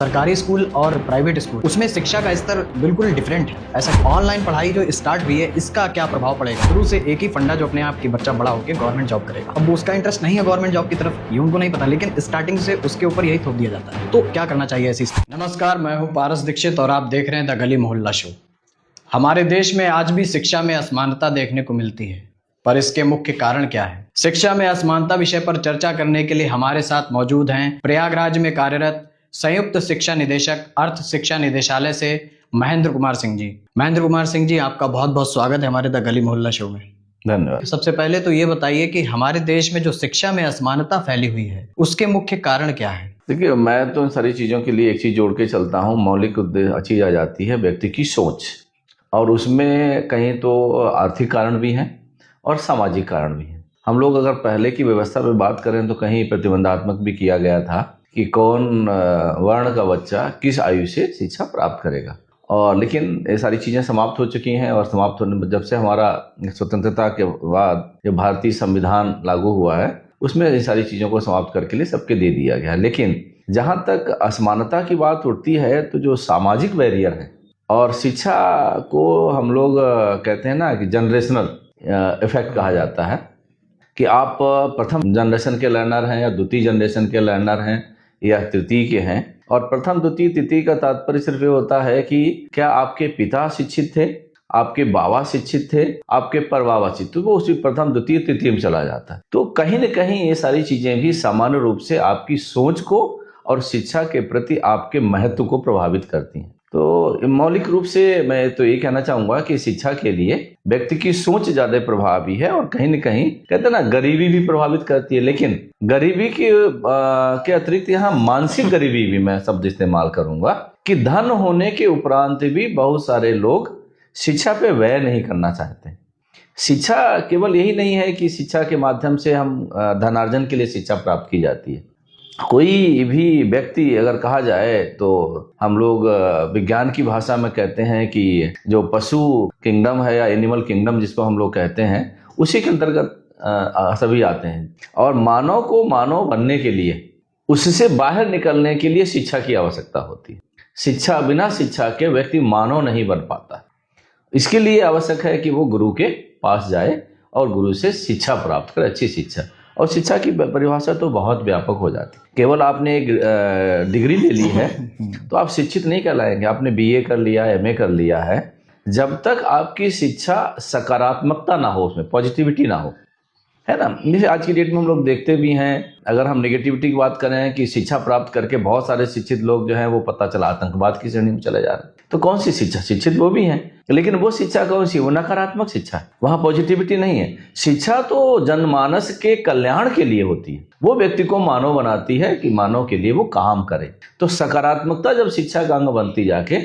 सरकारी स्कूल और private school उसमें शिक्षा का स्तर बिल्कुल डिफरेंट है। ऐसा ऑनलाइन पढ़ाई जो स्टार्ट हुई है इसका क्या प्रभाव पड़ेगा? शुरू से एक ही फंडा जो अपने आप की बच्चा बड़ा होकर गवर्नमेंट जॉब करेगा। अब उसका इंटरेस्ट नहीं है गवर्नमेंट जॉब की तरफ, ये उनको नहीं पता, लेकिन स्टार्टिंग से उसके ऊपर यही थोप दिया जाता है। तो क्या करना चाहिए ऐसी स्थिति? नमस्कार, मैं हूँ पारस दीक्षित और आप देख रहे हैं द गली मोहल्ला शो। हमारे देश में आज भी शिक्षा में असमानता देखने को मिलती है, पर इसके मुख्य कारण क्या है? शिक्षा में असमानता विषय पर चर्चा करने के लिए हमारे साथ मौजूद हैं प्रयागराज में कार्यरत संयुक्त शिक्षा निदेशक अर्थ शिक्षा निदेशालय से महेंद्र कुमार सिंह जी। महेंद्र कुमार सिंह जी, आपका बहुत बहुत स्वागत है हमारे द गली मोहल्ला शो में। धन्यवाद। सबसे पहले तो ये बताइए कि हमारे देश में जो शिक्षा में असमानता फैली हुई है उसके मुख्य कारण क्या है? देखिए, मैं तो इन सारी चीज़ों के लिए एक चीज़ जोड़ के चलता हूँ। मौलिक चीज़ आ जाती है व्यक्ति की सोच, और उसमें कहीं तो आर्थिक कारण भी हैं और सामाजिक कारण भी हैं। हम लोग अगर पहले की व्यवस्था में बात करें तो कहीं प्रतिबंधात्मक भी किया गया था कि कौन वर्ण का बच्चा किस आयु से शिक्षा प्राप्त करेगा, और लेकिन ये सारी चीज़ें समाप्त हो चुकी हैं। और समाप्त होने जब से हमारा स्वतंत्रता के बाद जो भारतीय संविधान लागू हुआ है उसमें ये सारी चीज़ों को समाप्त करके लिए सबके दे दिया गया है। लेकिन जहाँ तक असमानता की बात उठती है तो जो सामाजिक बैरियर है, और शिक्षा को हम लोग कहते हैं ना कि जनरेशनल इफेक्ट कहा जाता है, कि आप प्रथम जनरेशन के लर्नर हैं या द्वितीय जनरेशन के लर्नर हैं या तृतीय के हैं। और प्रथम द्वितीय तृतीय का तात्पर्य सिर्फ ये होता है कि क्या आपके पिता शिक्षित थे, आपके बाबा शिक्षित थे, आपके परबाबा शिक्षित, तो वो उसी प्रथम द्वितीय तृतीय में चला जाता है। तो कहीं न कहीं ये सारी चीजें भी सामान्य रूप से आपकी सोच को और शिक्षा के प्रति आपके महत्व को प्रभावित करती हैं। तो मौलिक रूप से मैं तो ये कहना चाहूँगा कि शिक्षा के लिए व्यक्ति की सोच ज़्यादा प्रभावी है, और कहीं न कहीं कहते हैं ना गरीबी भी प्रभावित करती है। लेकिन गरीबी के अतिरिक्त यहाँ मानसिक गरीबी भी मैं शब्द इस्तेमाल करूँगा, कि धन होने के उपरांत भी बहुत सारे लोग शिक्षा पे व्यय नहीं करना चाहते। शिक्षा केवल यही नहीं है कि शिक्षा के माध्यम से हम धनार्जन के लिए शिक्षा प्राप्त की जाती है। कोई भी व्यक्ति अगर कहा जाए तो हम लोग विज्ञान की भाषा में कहते हैं कि जो पशु किंगडम है या एनिमल किंगडम जिसको हम लोग कहते हैं, उसी के अंतर्गत सभी आते हैं। और मानव को मानव बनने के लिए, उससे बाहर निकलने के लिए शिक्षा की आवश्यकता होती है। शिक्षा, बिना शिक्षा के व्यक्ति मानव नहीं बन पाता। इसके लिए आवश्यक है कि वो गुरु के पास जाए और गुरु से शिक्षा प्राप्त करे, अच्छी शिक्षा। और शिक्षा की परिभाषा तो बहुत व्यापक हो जाती है। केवल आपने एक डिग्री ले ली है तो आप शिक्षित नहीं कहलाएंगे। आपने बीए कर लिया, एमए कर लिया है, जब तक आपकी शिक्षा सकारात्मकता ना हो, उसमें पॉजिटिविटी ना हो, है ना। जैसे आज की डेट में हम लोग देखते भी हैं, अगर हम नेगेटिविटी की बात करें कि शिक्षा प्राप्त करके बहुत सारे शिक्षित लोग जो हैं वो पता चला आतंकवाद की श्रेणी में चले जा रहे हैं। तो कौन सी शिक्षा? शिक्षित वो भी हैं, लेकिन वो शिक्षा कौन सी? वो नकारात्मक शिक्षा है, वहाँ पॉजिटिविटी नहीं है। शिक्षा तो जनमानस के कल्याण के लिए होती है, वो व्यक्ति को मानव बनाती है कि मानव के लिए वो काम करे। तो सकारात्मकता जब शिक्षा का अंग बनती जाके,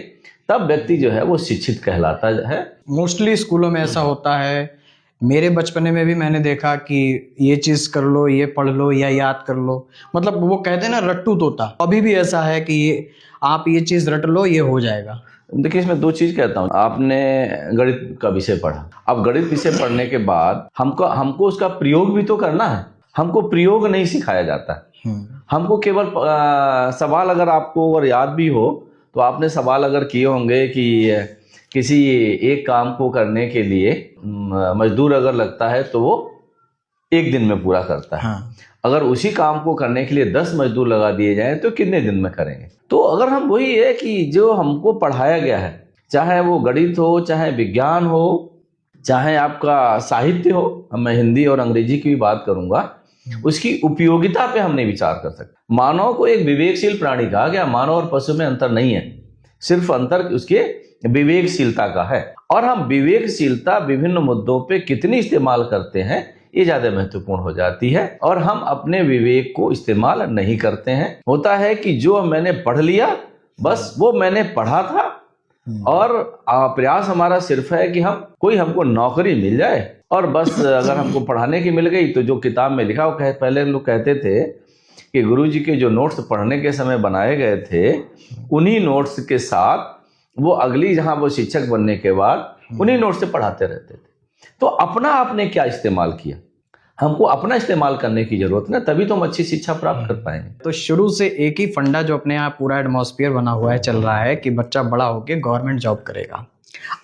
तब व्यक्ति जो है वो शिक्षित कहलाता है। मोस्टली स्कूलों में ऐसा होता है, मेरे बचपने में भी मैंने देखा कि ये चीज कर लो, ये पढ़ लो या याद कर लो, मतलब वो कहते हैं ना रट्टू तोता। अभी भी ऐसा है कि आप ये चीज रट लो, ये हो जाएगा। देखिए, इसमें दो चीज कहता हूँ। आपने गणित का विषय पढ़ा, अब गणित विषय पढ़ने के बाद हमको उसका प्रयोग भी तो करना है। हमको प्रयोग नहीं सिखाया जाता। हमको केवल सवाल, अगर आपको अगर याद भी हो तो आपने सवाल अगर किए होंगे कि किसी एक काम को करने के लिए मजदूर अगर लगता है तो वो एक दिन में पूरा करता है। हाँ। अगर उसी काम को करने के लिए 10 मजदूर लगा दिए जाएं तो कितने दिन में करेंगे? तो अगर हम वही है कि जो हमको पढ़ाया गया है, चाहे वो गणित हो, चाहे विज्ञान हो, चाहे आपका साहित्य हो, मैं हिंदी और अंग्रेजी की भी बात करूंगा, उसकी उपयोगिता पे हम नहीं विचार कर सकते। मानव को एक विवेकशील प्राणी कहा गया। मानव और पशु में अंतर नहीं है, सिर्फ अंतर उसके विवेकशीलता का है। और हम विवेकशीलता विभिन्न मुद्दों पे कितनी इस्तेमाल करते हैं, ये ज्यादा महत्वपूर्ण हो जाती है। और हम अपने विवेक को इस्तेमाल नहीं करते हैं। होता है कि जो मैंने पढ़ लिया, बस वो मैंने पढ़ा था, और प्रयास हमारा सिर्फ है कि हमको नौकरी मिल जाए, और बस अगर हमको पढ़ाने की मिल गई तो जो किताब में लिखा, वो पहले लोग कहते थे कि गुरुजी के जो नोट्स पढ़ने के समय बनाए गए थे, उन्हीं नोट्स के साथ वो अगली जहां वो शिक्षक बनने के बाद उन्हीं नोट से पढ़ाते रहते थे। तो अपना आपने क्या इस्तेमाल किया? हमको अपना इस्तेमाल करने की जरूरत है ना, तभी तो हम अच्छी शिक्षा प्राप्त कर पाएंगे। तो शुरू से एक ही फंडा जो अपने यहाँ पूरा एटमॉस्फेयर बना हुआ है, चल रहा है कि बच्चा बड़ा होके गवर्नमेंट जॉब करेगा।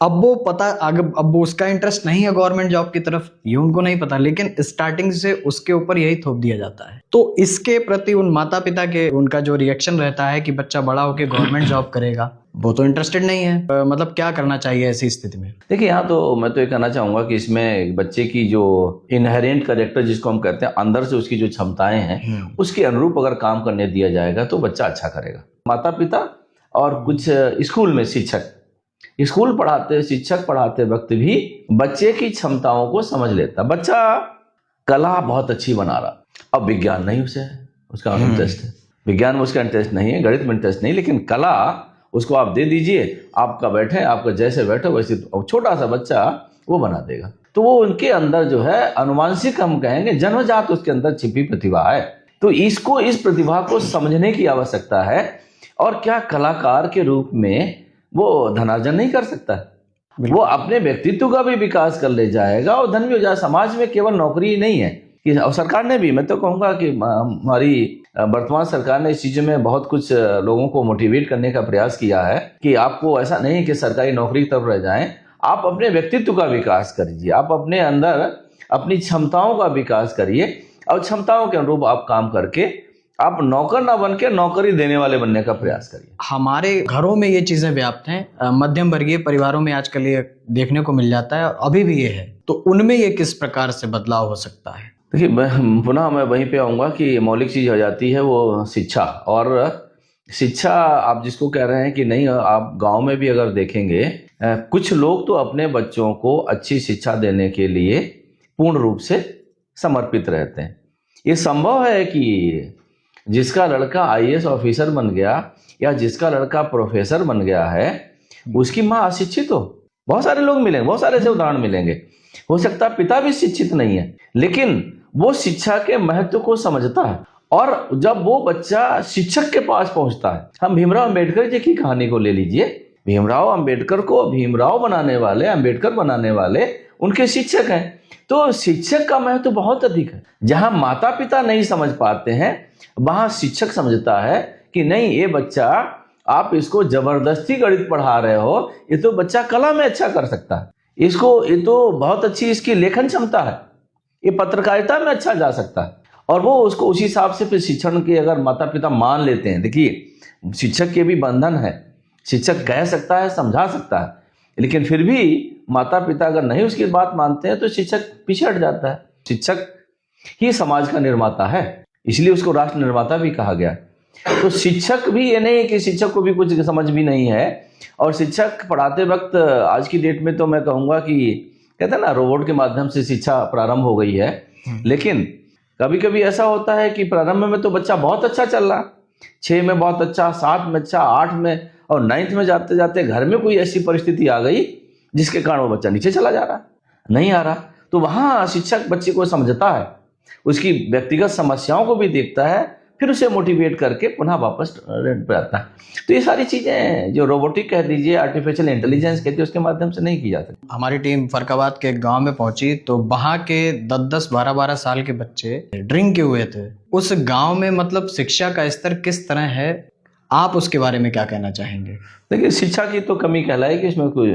अब वो पता अब वो उसका इंटरेस्ट नहीं है गवर्नमेंट जॉब की तरफ, ये उनको नहीं पता, लेकिन स्टार्टिंग से उसके ऊपर यही थोप दिया जाता है। तो इसके प्रति उन माता पिता के उनका जो रिएक्शन रहता है कि बच्चा बड़ा होके गवर्नमेंट जॉब करेगा, वो तो इंटरेस्टेड नहीं है। मतलब क्या करना चाहिए ऐसी स्थिति में? देखिए, यहाँ तो मैं तो ये कहना चाहूंगा कि इसमें बच्चे की जो इनहेरेंट कैरेक्टर जिसको हम कहते हैं, अंदर से उसकी जो क्षमताएं हैं उसके अनुरूप अगर काम करने दिया जाएगा तो बच्चा अच्छा करेगा। माता पिता और कुछ स्कूल में शिक्षक पढ़ाते वक्त भी बच्चे की क्षमताओं को समझ लेता। बच्चा कला बहुत अच्छी बना रहा, अब विज्ञान नहीं उसे है, उसका इंटरेस्ट है, विज्ञान में उसका इंटरेस्ट नहीं है, गणित में इंटरेस्ट नहीं, लेकिन कला उसको आप दे दीजिए, आपका जैसे बैठो वैसे छोटा सा बच्चा वो बना देगा। तो वो उनके अंदर जो है अनुवांशिक, हम कहेंगे जन्मजात, उसके अंदर छिपी प्रतिभा है। तो इस प्रतिभा को समझने की आवश्यकता है। और क्या कलाकार के रूप में वो धनार्जन नहीं कर सकता? वो अपने व्यक्तित्व का भी विकास कर ले जाएगा और धन भी हो जाए। समाज में केवल नौकरी ही नहीं है कि, और सरकार ने भी, मैं तो कहूँगा कि हमारी वर्तमान सरकार ने इस चीज़ में बहुत कुछ लोगों को मोटिवेट करने का प्रयास किया है कि आपको ऐसा नहीं कि सरकारी नौकरी की तरफ रह जाएं, आप अपने व्यक्तित्व का विकास करिए, आप अपने अंदर अपनी क्षमताओं का विकास करिए और क्षमताओं के अनुरूप आप काम करके आप नौकर ना बन के नौकरी देने वाले बनने का प्रयास करिए। हमारे घरों में ये चीजें व्याप्त हैं, मध्यम वर्गीय परिवारों में आजकल ये देखने को मिल जाता है और अभी भी ये है। तो उनमें ये किस प्रकार से बदलाव हो सकता है? देखिए, पुनः मैं वहीं पे आऊँगा कि मौलिक चीज़ हो जाती है वो शिक्षा। और शिक्षा आप जिसको कह रहे हैं कि नहीं, आप गांव में भी अगर देखेंगे कुछ लोग तो अपने बच्चों को अच्छी शिक्षा देने के लिए पूर्ण रूप से समर्पित रहते हैं। ये संभव है कि जिसका लड़का आईएएस ऑफिसर बन गया या जिसका लड़का प्रोफेसर बन गया है उसकी माँ अशिक्षित हो। बहुत सारे लोग मिलेंगे, बहुत सारे ऐसे उदाहरण मिलेंगे। हो सकता है पिता भी शिक्षित नहीं है, लेकिन वो शिक्षा के महत्व को समझता है। और जब वो बच्चा शिक्षक के पास पहुंचता है, हम भीमराव अंबेडकर जी की कहानी को ले लीजिए। भीमराव अंबेडकर को भीमराव बनाने वाले, अंबेडकर बनाने वाले उनके शिक्षक हैं। तो शिक्षक का महत्व बहुत अधिक है। जहां माता पिता नहीं समझ पाते हैं वहां शिक्षक समझता है कि नहीं, ये बच्चा, आप इसको जबरदस्ती गणित पढ़ा रहे हो, ये तो बच्चा कला में अच्छा कर सकता है, ये तो बहुत अच्छी इसकी लेखन क्षमता है, ये पत्रकारिता में अच्छा जा सकता है। और वो उसको उसी हिसाब से फिर शिक्षण के अगर माता पिता मान लेते हैं। देखिए, शिक्षक के भी बंधन है, शिक्षक कह सकता है, समझा सकता है, लेकिन फिर भी माता पिता अगर नहीं उसकी बात मानते हैं तो शिक्षक पीछे हट जाता है। शिक्षक ही समाज का निर्माता है, इसलिए उसको राष्ट्र निर्माता भी कहा गया। तो शिक्षक भी, ये नहीं कि शिक्षक को भी कुछ समझ भी नहीं है। और शिक्षक पढ़ाते वक्त आज की डेट में तो मैं कहूँगा कि कहते हैं ना, रोबोट के माध्यम से शिक्षा प्रारंभ हो गई है। लेकिन कभी कभी ऐसा होता है कि प्रारंभ में तो बच्चा बहुत अच्छा चल रहा, 6 में बहुत अच्छा, 7 में अच्छा, 8 में और 9th में जाते जाते घर में कोई ऐसी परिस्थिति आ गई जिसके कारण वो बच्चा नीचे चला जा रहा, नहीं आ रहा। तो वहाँ शिक्षक बच्चे को समझता है, उसकी व्यक्तिगत समस्याओं को भी देखता है, फिर उसे मोटिवेट करके पुनः वापस रेंट पे आता है। तो ये सारी चीज़ें जो रोबोटिक कह दीजिए, आर्टिफिशियल इंटेलिजेंस कहती है, उसके माध्यम से नहीं की जा सकती। हमारी टीम फरकाबाद के गांव में पहुंची तो वहां के 10-10, 12-12 साल के बच्चे ड्रिंक किए हुए थे। उस गांव में मतलब शिक्षा का स्तर किस तरह है, आप उसके बारे में क्या कहना चाहेंगे? देखिए, शिक्षा की तो कमी कहलाएगी, इसमें कोई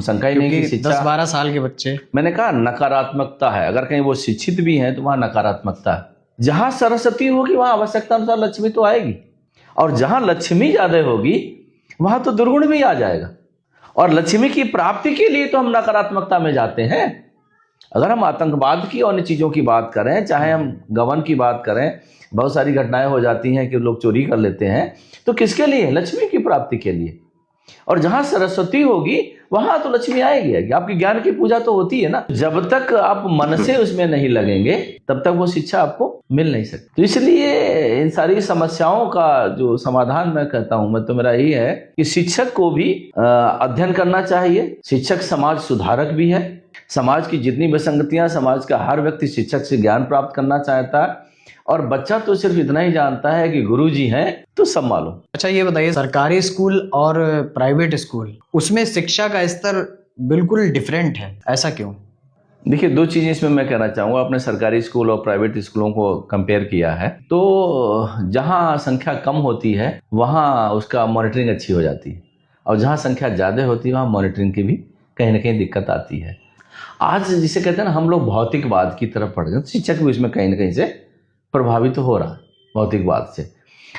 शंका ही नहीं कि शिक्षा, 10-12 साल के बच्चे, मैंने कहा नकारात्मकता है। अगर कहीं वो शिक्षित भी हैं तो वहाँ नकारात्मकता है। जहाँ सरस्वती होगी वहाँ आवश्यकता अनुसार लक्ष्मी तो आएगी, और जहाँ लक्ष्मी ज्यादा होगी वहाँ तो दुर्गुण भी आ जाएगा। और लक्ष्मी की प्राप्ति के लिए तो हम नकारात्मकता में जाते हैं। अगर हम आतंकवाद की और अन्य चीज़ों की बात करें, चाहे हम गबन की बात करें, बहुत सारी घटनाएं हो जाती हैं कि लोग चोरी कर लेते हैं, तो किसके लिए? लक्ष्मी की प्राप्ति के लिए। और जहां सरस्वती होगी वहां तो लक्ष्मी आएगी। आपकी ज्ञान की पूजा तो होती है ना। जब तक आप मन से उसमें नहीं लगेंगे तब तक वो शिक्षा आपको मिल नहीं सकती। तो इसलिए इन सारी समस्याओं का जो समाधान मैं कहता हूं, मैं तो मेरा यही है कि शिक्षक को भी अध्ययन करना चाहिए। शिक्षक समाज सुधारक भी है। समाज की जितनी विसंगतियां, समाज का हर व्यक्ति शिक्षक से ज्ञान प्राप्त करना चाहता है, और बच्चा तो सिर्फ इतना ही जानता है कि गुरुजी हैं तो सब मालूम। अच्छा, ये बताइए, सरकारी स्कूल और प्राइवेट स्कूल, उसमें शिक्षा का स्तर बिल्कुल डिफरेंट है, ऐसा क्यों? देखिए, दो चीज़ें इसमें मैं कहना चाहूँगा। आपने सरकारी स्कूल और प्राइवेट स्कूलों को कंपेयर किया है, तो जहाँ संख्या कम होती है वहाँ उसका मॉनिटरिंग अच्छी हो जाती है, और जहाँ संख्या ज़्यादा होती है वहाँ मॉनिटरिंग की भी कहीं ना कहीं दिक्कत आती है। आज जिसे कहते हैं ना, हम लोग भौतिकवाद की तरफ बढ़ गए, तो शिक्षक भी इसमें कहीं ना कहीं से प्रभावित तो हो रहा है भौतिकवाद से।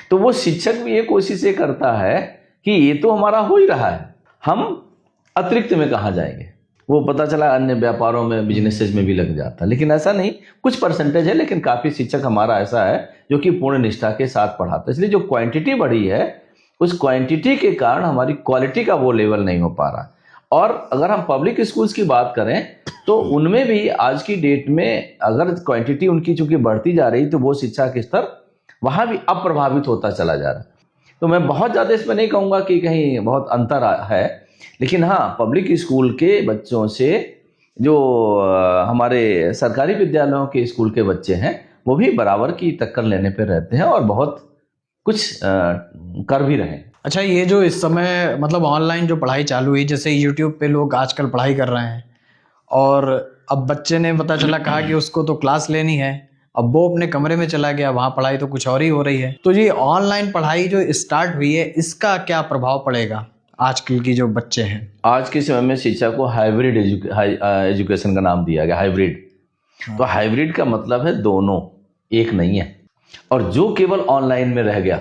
तो वो शिक्षक भी ये कोशिश ये करता है कि ये तो हमारा हो ही रहा है, हम अतिरिक्त में कहाँ जाएंगे। वो पता चला अन्य व्यापारों में, बिजनेसेस में भी लग जाता है, लेकिन ऐसा नहीं, कुछ परसेंटेज है, लेकिन काफ़ी शिक्षक हमारा ऐसा है जो कि पूर्ण निष्ठा के साथ पढ़ाता है। इसलिए जो क्वांटिटी बढ़ी है, उस क्वांटिटी के कारण हमारी क्वालिटी का वो लेवल नहीं हो पा रहा। और अगर हम पब्लिक स्कूल्स की बात करें तो उनमें भी आज की डेट में अगर क्वांटिटी उनकी चूंकि बढ़ती जा रही, तो वो शिक्षा के स्तर वहाँ भी अप्रभावित होता चला जा रहा है। तो मैं बहुत ज़्यादा इसमें नहीं कहूँगा कि कहीं बहुत अंतर है, लेकिन हाँ, पब्लिक स्कूल के बच्चों से जो हमारे सरकारी विद्यालयों के स्कूल के बच्चे हैं, वो भी बराबर की टक्कर लेने पे रहते हैं और बहुत कुछ कर भी रहे हैं। अच्छा, ये जो इस समय मतलब ऑनलाइन जो पढ़ाई चालू हुई, जैसे यूट्यूब पे लोग आजकल पढ़ाई कर रहे हैं, और अब बच्चे ने पता चला कहा कि उसको तो क्लास लेनी है, अब वो अपने कमरे में चला गया, वहाँ पढ़ाई तो कुछ और ही हो रही है। तो ये ऑनलाइन पढ़ाई जो स्टार्ट हुई है, इसका क्या प्रभाव पड़ेगा आजकल की जो बच्चे हैं? आज के समय में शिक्षा को हाइब्रिड एजुकेशन का नाम दिया गया, हाइब्रिड। तो हाइब्रिड का मतलब है दोनों, एक नहीं है। और जो केवल ऑनलाइन में रह गया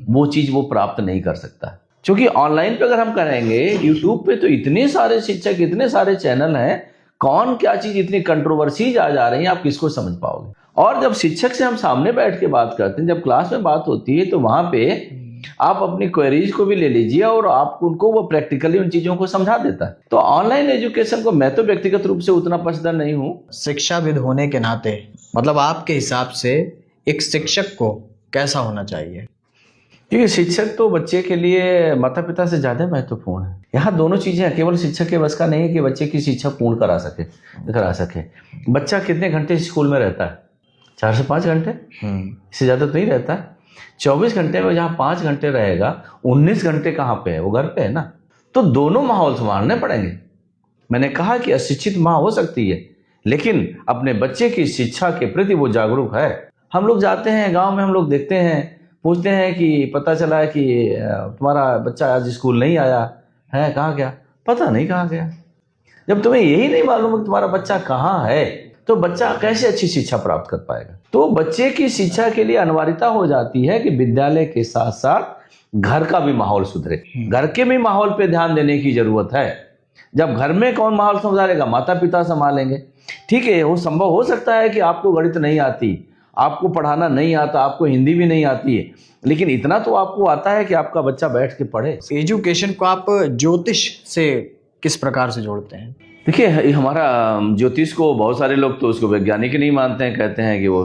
वो चीज वो प्राप्त नहीं कर सकता, क्योंकि ऑनलाइन पे अगर हम करेंगे, यूट्यूब पे तो इतने सारे शिक्षक, इतने सारे चैनल हैं, कौन क्या चीज इतनी कंट्रोवर्सीज आ जा रही है, आप किसको समझ पाओगे। और जब शिक्षक से हम सामने बैठ के बात करते हैं, जब क्लास में बात होती है, तो वहां पे आप अपनी क्वेरीज को भी ले लीजिए और आप उनको वो प्रैक्टिकली उन चीजों को समझा देता है। तो ऑनलाइन एजुकेशन को मैं तो व्यक्तिगत रूप से उतना पसंद नहीं हूँ। शिक्षाविद होने के नाते मतलब आपके हिसाब से एक शिक्षक को कैसा होना चाहिए? क्योंकि शिक्षक तो बच्चे के लिए माता पिता से ज्यादा महत्वपूर्ण है। यहाँ दोनों चीजें हैं, केवल शिक्षक के बस का नहीं है कि बच्चे की शिक्षा पूर्ण करा सके। बच्चा कितने घंटे स्कूल में रहता है? 4 से 5 घंटे, इससे ज्यादा तो नहीं रहता। 24 घंटे में जहाँ 5 घंटे रहेगा, 19 घंटे कहाँ पे है? वो घर पे है ना। तो दोनों माहौल संभालने पड़ेंगे। मैंने कहा कि अशिक्षित माँ हो सकती है, लेकिन अपने बच्चे की शिक्षा के प्रति वो जागरूक है। हम लोग जाते हैं गांव में, हम लोग देखते हैं, पूछते हैं कि पता चला है कि तुम्हारा बच्चा आज स्कूल नहीं आया है, कहाँ गया? पता नहीं कहाँ गया। जब तुम्हें यही नहीं मालूम कि तुम्हारा बच्चा कहाँ है, तो बच्चा कैसे अच्छी शिक्षा प्राप्त कर पाएगा? तो बच्चे की शिक्षा के लिए अनिवार्यता हो जाती है कि विद्यालय के साथ साथ घर का भी माहौल सुधरे। घर के भी माहौल पे ध्यान देने की जरूरत है। जब घर में कौन माहौल संभालेगा? माता पिता संभालेंगे। ठीक है, वो संभव हो सकता है कि आपको गणित नहीं आती, आपको पढ़ाना नहीं आता, आपको हिंदी भी नहीं आती है, लेकिन इतना तो आपको आता है कि आपका बच्चा बैठ के पढ़े। एजुकेशन को आप ज्योतिष से किस प्रकार से जोड़ते हैं? देखिए, हमारा ज्योतिष को बहुत सारे लोग तो उसको वैज्ञानिक नहीं मानते हैं, कहते हैं कि वो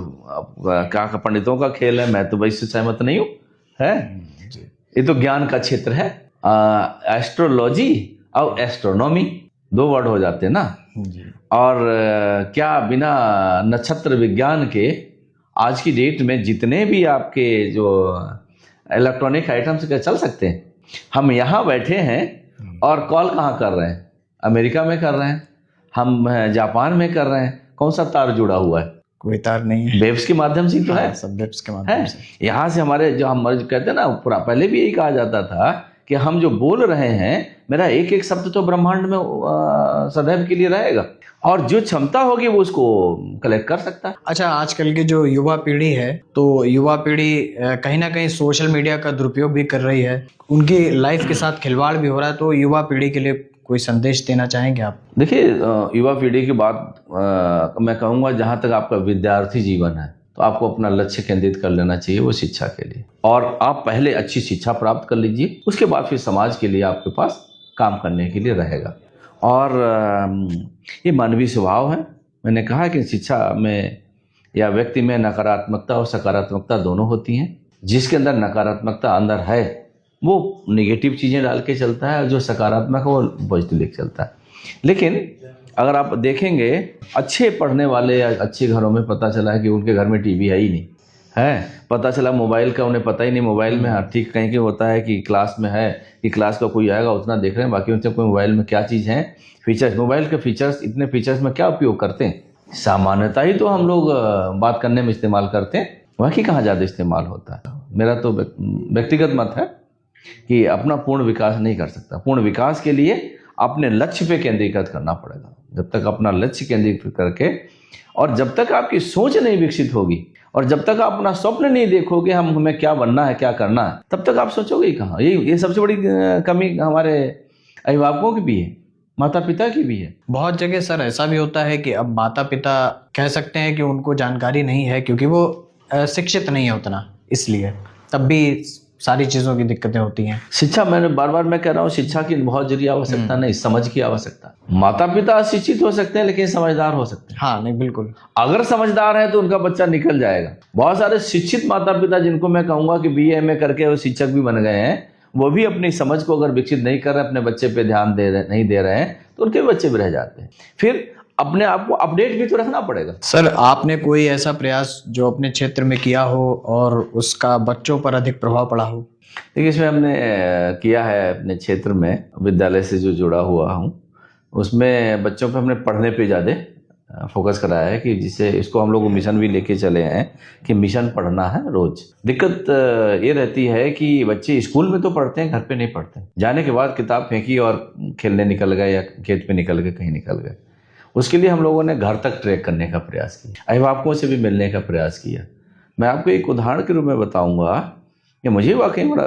क्या पंडितों का खेल है। मैं तो भाई इससे सहमत नहीं हूँ, है ये तो ज्ञान का क्षेत्र है। एस्ट्रोलॉजी और एस्ट्रोनॉमी 2 वर्ड हो जाते हैं ना जी। और क्या बिना नक्षत्र विज्ञान के आज की डेट में जितने भी आपके जो इलेक्ट्रॉनिक आइटम्स के चल सकते हैं। हम यहाँ बैठे हैं और कॉल कहाँ कर रहे हैं? अमेरिका में कर रहे हैं, हम जापान में कर रहे हैं। कौन सा तार जुड़ा हुआ है? कोई तार नहीं है, वेव्स के माध्यम से तो है, सब वेव्स के माध्यम से। यहाँ से हमारे जो हम कहते हैं ना, पहले भी यही कहा जाता था कि हम जो बोल रहे हैं, मेरा एक एक शब्द तो ब्रह्मांड में सदैव के लिए रहेगा, और जो क्षमता होगी वो उसको कलेक्ट कर सकता है। अच्छा, आजकल की जो युवा पीढ़ी है, तो युवा पीढ़ी कहीं ना कहीं सोशल मीडिया का दुरुपयोग भी कर रही है, उनकी लाइफ के साथ खिलवाड़ भी हो रहा है। तो युवा पीढ़ी के लिए कोई संदेश देना चाहेंगे आप? देखिए, युवा पीढ़ी की बात मैं कहूँगा, जहाँ तक आपका विद्यार्थी जीवन है, तो आपको अपना लक्ष्य केंद्रित कर लेना चाहिए वो शिक्षा के लिए, और आप पहले अच्छी शिक्षा प्राप्त कर लीजिए, उसके बाद फिर समाज के लिए आपके पास काम करने के लिए रहेगा। और ये मानवीय स्वभाव है। मैंने कहा कि शिक्षा में या व्यक्ति में नकारात्मकता और सकारात्मकता दोनों होती हैं। जिसके अंदर नकारात्मकता अंदर है वो नेगेटिव चीज़ें डाल के चलता है, और जो सकारात्मक है वो पॉजिटिव लेके चलता है। लेकिन अगर आप देखेंगे, अच्छे पढ़ने वाले या अच्छे घरों में पता चला है कि उनके घर में टीवी है ही नहीं, है, पता चला मोबाइल का उन्हें पता ही नहीं, मोबाइल में ठीक कहीं के होता है कि क्लास में है कि क्लास का कोई आएगा उतना देख रहे हैं, बाकी उनसे कोई मोबाइल में क्या चीज़ है, फीचर्स, मोबाइल के फीचर्स, इतने फीचर्स में क्या उपयोग करते हैं। सामान्यता ही तो हम लोग बात करने में इस्तेमाल करते हैं, बाकी कहाँ ज़्यादा इस्तेमाल होता है। मेरा तो व्यक्तिगत मत है कि अपना पूर्ण विकास नहीं कर सकता। पूर्ण विकास के लिए अपने लक्ष्य पे केंद्रीकृत करना पड़ेगा। जब तक अपना लक्ष्य केंद्रीकृत करके और जब तक आपकी सोच नहीं विकसित होगी और जब तक आप अपना स्वप्न नहीं देखोगे हमें क्या बनना है, क्या करना है, तब तक आप सोचोगे ही कहाँ। ये सबसे बड़ी कमी हमारे अभिभावकों की भी है, माता पिता की भी है। बहुत जगह सर ऐसा भी होता है कि अब माता पिता कह सकते हैं कि उनको जानकारी नहीं है क्योंकि वो शिक्षित नहीं है उतना, इसलिए तब भी सारी चीज़ों की दिक्कतें होती हैं। शिक्षा, मैंने बार बार मैं कह रहा हूँ, शिक्षा की बहुत जरूरी आवश्यकता नहीं, समझ की आवश्यकता। माता पिता अशिक्षित हो सकते हैं लेकिन समझदार हो सकते हैं। हाँ, नहीं बिल्कुल। अगर समझदार है तो उनका बच्चा निकल जाएगा। बहुत सारे शिक्षित माता पिता जिनको मैं कहूंगा कि BA MA करके वो शिक्षक भी बन गए हैं, वो भी अपनी समझ को अगर विकसित नहीं कर रहे, अपने बच्चे पे ध्यान नहीं दे रहे हैं, तो उनके बच्चे भी रह जाते हैं। फिर अपने आप को अपडेट भी तो रखना पड़ेगा। सर, आपने कोई ऐसा प्रयास जो अपने क्षेत्र में किया हो और उसका बच्चों पर अधिक प्रभाव पड़ा हो? देखिए, इसमें हमने किया है अपने क्षेत्र में, विद्यालय से जो जुड़ा हुआ हूँ, उसमें बच्चों पे हमने पढ़ने पे ज़्यादा फोकस कराया है कि जिससे इसको हम लोग मिशन भी लेके चले हैं कि मिशन पढ़ना है रोज। दिक्कत ये रहती है कि बच्चे स्कूल में तो पढ़ते हैं, घर पे नहीं पढ़ते। जाने के बाद किताब फेंकी और खेलने निकल गए या खेत पे निकल गए, कहीं निकल गए। उसके लिए हम लोगों ने घर तक ट्रैक करने का प्रयास किया, अभिभावकों से भी मिलने का प्रयास किया। मैं आपको एक उदाहरण के रूप में बताऊंगा कि मुझे वाकई बड़ा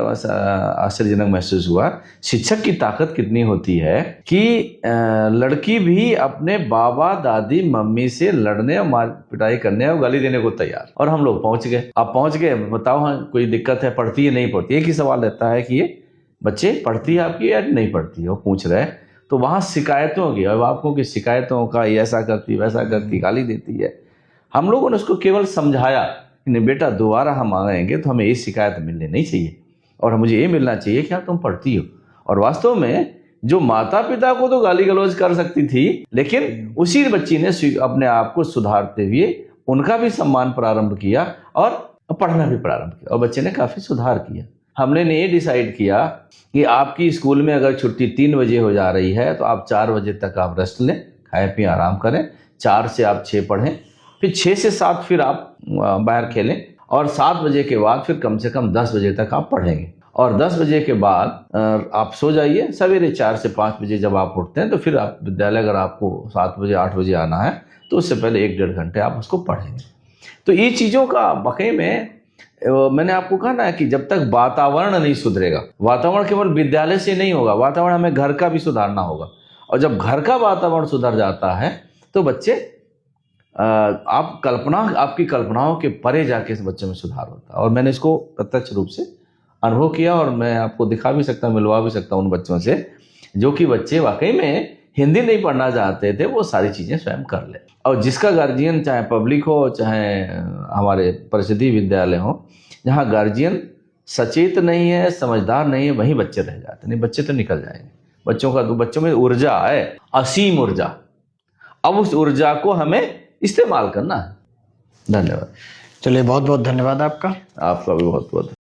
आश्चर्यजनक महसूस हुआ। शिक्षक की ताकत कितनी होती है कि लड़की भी अपने बाबा दादी मम्मी से लड़ने और मार पिटाई करने और गाली देने को तैयार, और हम लोग पहुंच गए। आप पहुंच गए, बताओ हाँ कोई दिक्कत है, पढ़ती है नहीं पढ़ती, एक ही सवाल रहता है कि ये बच्चे पढ़ती है आपकी या नहीं पढ़ती है, वो पूछ रहे। तो वहाँ शिकायतों की, अभिभावकों की शिकायतों का, ये ऐसा करती वैसा करती, गाली देती है। हम लोगों ने उसको केवल समझाया कि नहीं बेटा, दोबारा हम आएंगे तो हमें ये शिकायत मिलनी नहीं चाहिए और मुझे ये मिलना चाहिए कि हाँ तुम पढ़ती हो। और वास्तव में जो माता पिता को तो गाली गलौज कर सकती थी, लेकिन उसी बच्ची ने अपने आप को सुधारते हुए उनका भी सम्मान प्रारंभ किया और पढ़ना भी प्रारंभ किया, और बच्चे ने काफ़ी सुधार किया। हमने ये डिसाइड किया कि आपकी स्कूल में अगर छुट्टी 3 बजे हो जा रही है तो आप 4 बजे तक आप रेस्ट लें, खाएं पिए आराम करें, 4 से आप 6 पढ़ें, फिर 6 से 7 फिर आप बाहर खेलें, और 7 बजे के बाद फिर कम से कम 10 बजे तक आप पढ़ेंगे, और 10 बजे के बाद आप सो जाइए। सवेरे 4 से 5 बजे जब आप उठते हैं तो फिर आप विद्यालय, अगर आपको 7 बजे 8 बजे आना है तो उससे पहले 1-1.5 घंटे आप उसको पढ़ेंगे। तो ये चीज़ों का वाकई में मैंने आपको कहा ना कि जब तक वातावरण नहीं सुधरेगा, वातावरण केवल विद्यालय से नहीं होगा, वातावरण हमें घर का भी सुधारना होगा, और जब घर का वातावरण सुधर जाता है तो बच्चे आपकी कल्पनाओं के परे जाके इस बच्चों में सुधार होता है। और मैंने इसको प्रत्यक्ष रूप से अनुभव किया, और मैं आपको दिखा भी सकता हूँ, मिलवा भी सकता हूँ उन बच्चों से जो कि बच्चे वाकई में हिंदी नहीं पढ़ना चाहते थे, वो सारी चीज़ें स्वयं कर ले। और जिसका गार्जियन, चाहे पब्लिक हो चाहे हमारे परिषदीय विद्यालय हो, जहाँ गार्जियन सचेत नहीं है, समझदार नहीं है, वहीं बच्चे रह जाते। नहीं, बच्चे तो निकल जाएंगे। बच्चों में ऊर्जा है, असीम ऊर्जा। अब उस ऊर्जा को हमें इस्तेमाल करना है। धन्यवाद। चलिए, बहुत बहुत धन्यवाद आपका। आपका भी बहुत बहुत